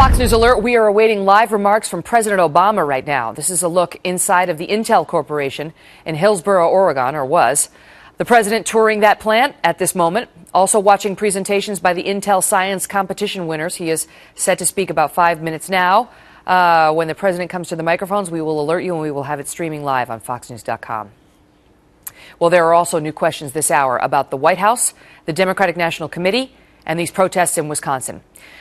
Fox News Alert, we are awaiting live remarks from President Obama right now. This is a look inside of the Intel Corporation in Hillsboro, Oregon, or was. The president touring that plant at this moment, also watching presentations by the Intel Science Competition winners. He is set to speak about 5 minutes now. When the president comes to the microphones, we will alert you and we will have it streaming live on foxnews.com. Well, there are also new questions this hour about the White House, the Democratic National Committee, and these protests in Wisconsin.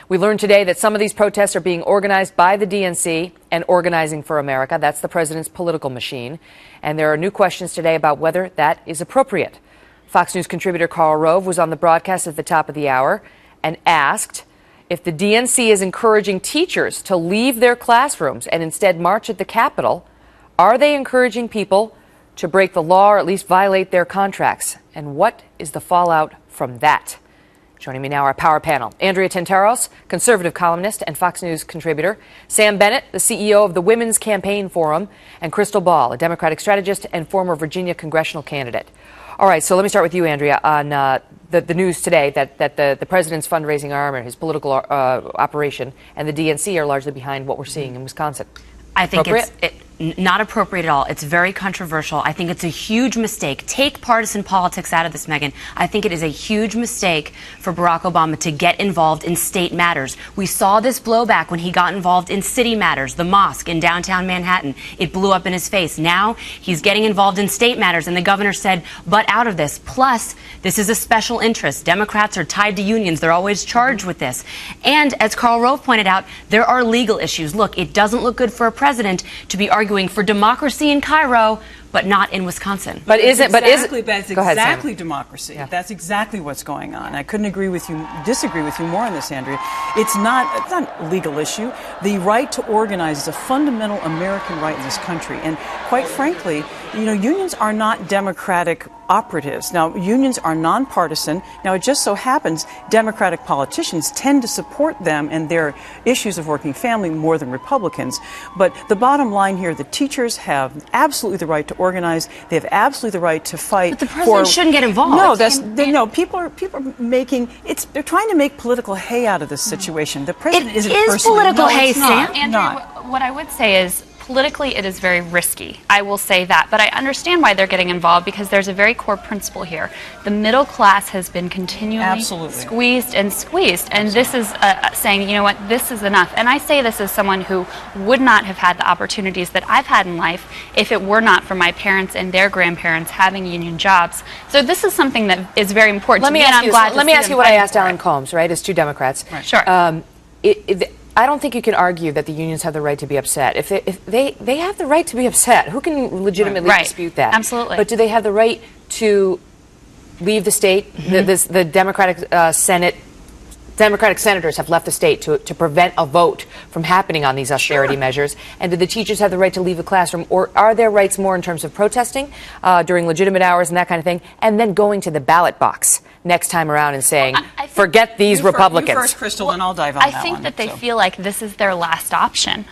We learned today that some of these protests are being organized by the DNC and Organizing for America. That's the president's political machine. And there are new questions today about whether that is appropriate. Fox News contributor Karl Rove was on the broadcast at the top of the hour and asked if the DNC is encouraging teachers to leave their classrooms and instead march at the Capitol, are they encouraging people to break the law or at least violate their contracts? And what is the fallout from that? Joining me now, our power panel. Andrea Tantaros, conservative columnist and Fox News contributor. Sam Bennett, the CEO of the Women's Campaign Forum. And Crystal Ball, a Democratic strategist and former Virginia congressional candidate. All right, so let me start with you, Andrea, on the news today that the president's fundraising arm or his political operation and the DNC are largely behind what we're seeing in Wisconsin. I think it's not appropriate at all. It's very controversial. I think it's a huge mistake. Take partisan politics out of this, Megan. I think it is a huge mistake for Barack Obama to get involved in state matters. We saw this blowback when he got involved in city matters, the mosque in downtown Manhattan. It blew up in his face. Now he's getting involved in state matters, and the governor said, "But out of this." Plus, this is a special interest. Democrats are tied to unions. They're always charged with this. And as Karl Rove pointed out, there are legal issues. Look, it doesn't look good for a president to be arguing for democracy in Cairo, but not in Wisconsin. That's exactly democracy. Yeah. That's exactly what's going on. I couldn't disagree with you more on this, Andrea. It's not a legal issue. The right to organize is a fundamental American right in this country. And quite frankly, unions are not democratic operatives. Now, unions are nonpartisan. Now, it just so happens Democratic politicians tend to support them and their issues of working family more than Republicans. But the bottom line here, the teachers have absolutely the right to organize. They have absolutely the right to fight. But the president shouldn't get involved. No, people are making they're trying to make political hay out of this situation. The president isn't personally. Political hay, Sam. Andrew, what I would say is, politically, it is very risky. I will say that. But I understand why they're getting involved, because there's a very core principle here. The middle class has been continually squeezed. And this is saying, you know what, this is enough. And I say this as someone who would not have had the opportunities that I've had in life if it were not for my parents and their grandparents having union jobs. So this is something that is very important to me, and I'm glad Let me ask you what I asked Alan Combs, right, as two Democrats. Right. Sure. I don't think you can argue that the unions have the right to be upset. If they have the right to be upset, who can legitimately dispute that? Absolutely. But do they have the right to leave the state? Mm-hmm. The Democratic senators have left the state to prevent a vote from happening on these austerity measures. And do the teachers have the right to leave the classroom? Or are their rights more in terms of protesting during legitimate hours and that kind of thing, and then going to the ballot box next time around and saying, forget these Republicans? You first, Crystal, and I'll dive on that one. I think that they feel like this is their last option.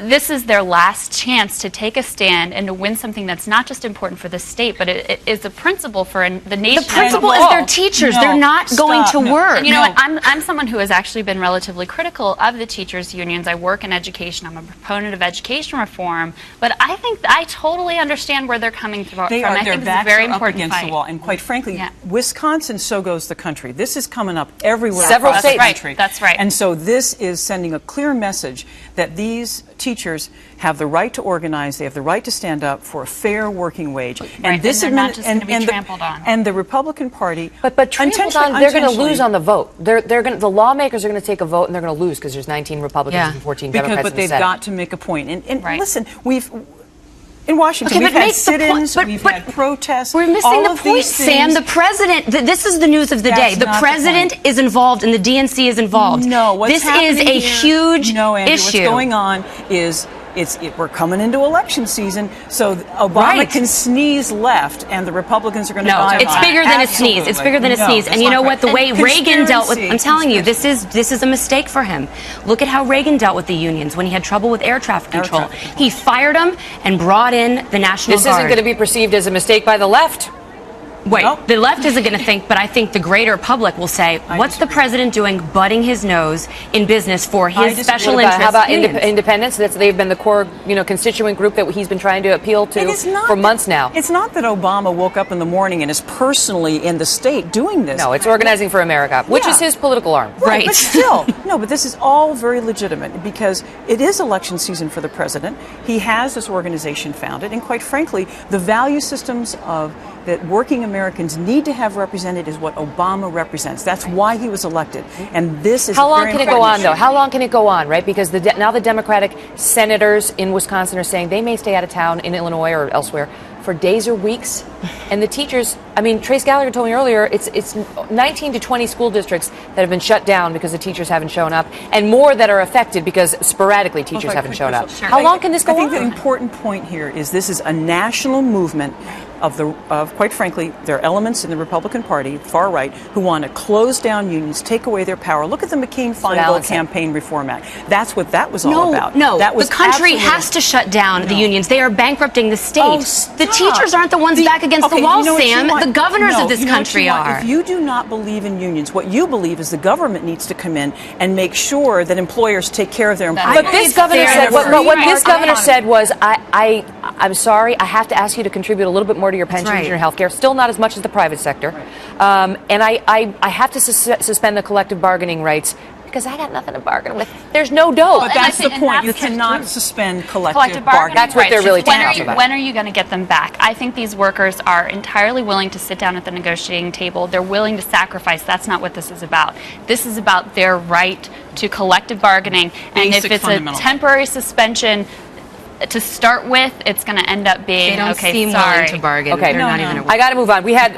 This is their last chance to take a stand and to win something that's not just important for the state, but it is a principle for the nation. The principle is their teachers. They're not going to work. And I'm someone who has actually been relatively critical of the teachers' unions. I work in education. I'm a proponent of education reform. But I think I totally understand where they're coming from. I think it's a very important against fight. the wall. And quite frankly, Wisconsin, so goes the country. This is coming up everywhere Several across states. the country. That's right. And so this is sending a clear message that these teachers have the right to organize. They have the right to stand up for a fair working wage. And this is not just going to be trampled on. And the Republican Party, but trampled on, they're going to lose on the vote. The lawmakers are going to take a vote and they're going to lose because there's 19 Republicans and 14 Democrats. But they've Senate. got to make a point. And listen, in Washington, we've had sit-ins, we've had protests. We're missing the point, Sam. The president, this is the news of the day. The president is involved and the DNC is involved. No, this is a huge issue. What's going on is we're coming into election season, so Obama can sneeze left, and the Republicans are going to die. No, it's bigger than a sneeze. It's bigger than a sneeze. And you know what? The way Reagan dealt with, I'm telling you, this is a mistake for him. Look at how Reagan dealt with the unions when he had trouble with air traffic control. He fired them and brought in the National Guard. This isn't going to be perceived as a mistake by the left. Wait, Nope. the left isn't going to think, but I think the greater public will say, what's the president doing butting his nose in business for his special interests? How about independents? They've been the core, constituent group that he's been trying to appeal to for months now. It's not that Obama woke up in the morning and is personally in the state doing this. No, it's Organizing for America, which is his political arm. Right. But still, no, but this is all very legitimate because it is election season for the president. He has this organization founded, and quite frankly, the value systems that working Americans need to have represented is what Obama represents. That's why he was elected. And this is How long can it go on, though? How long can it go on, right? Because now the Democratic senators in Wisconsin are saying they may stay out of town in Illinois or elsewhere for days or weeks. And the teachers, Trace Gallagher told me earlier, it's 19 to 20 school districts that have been shut down because the teachers haven't shown up, and more that are affected because sporadically teachers haven't shown up. Sure. How long can this go on? I think the important point here is this is a national movement of quite frankly, there are elements in the Republican Party, far right, who want to close down unions, take away their power. Look at the McCain-Feingold Campaign Reform Act. That's what that was all about. No, that was the country has to shut down the unions. They are bankrupting the state. Oh, the teachers aren't the ones back against the wall, Sam. The governors of this country are. If you do not believe in unions, what you believe is the government needs to come in and make sure that employers take care of their employees. But this governor said, what this governor said was, I'm sorry, I have to ask you to contribute a little bit more to your pensions and your health care. Still not as much as the private sector. And I have to suspend the collective bargaining rights because I got nothing to bargain with. There's no dough. But that's the point. You cannot suspend collective bargaining. That's what they're really talking about. When are you going to get them back? I think these workers are entirely willing to sit down at the negotiating table. They're willing to sacrifice. That's not what this is about. This is about their right to collective bargaining. And if it's a temporary suspension to start with, it's going to end up being willing to bargain. Okay, They're not even I got to move on. We had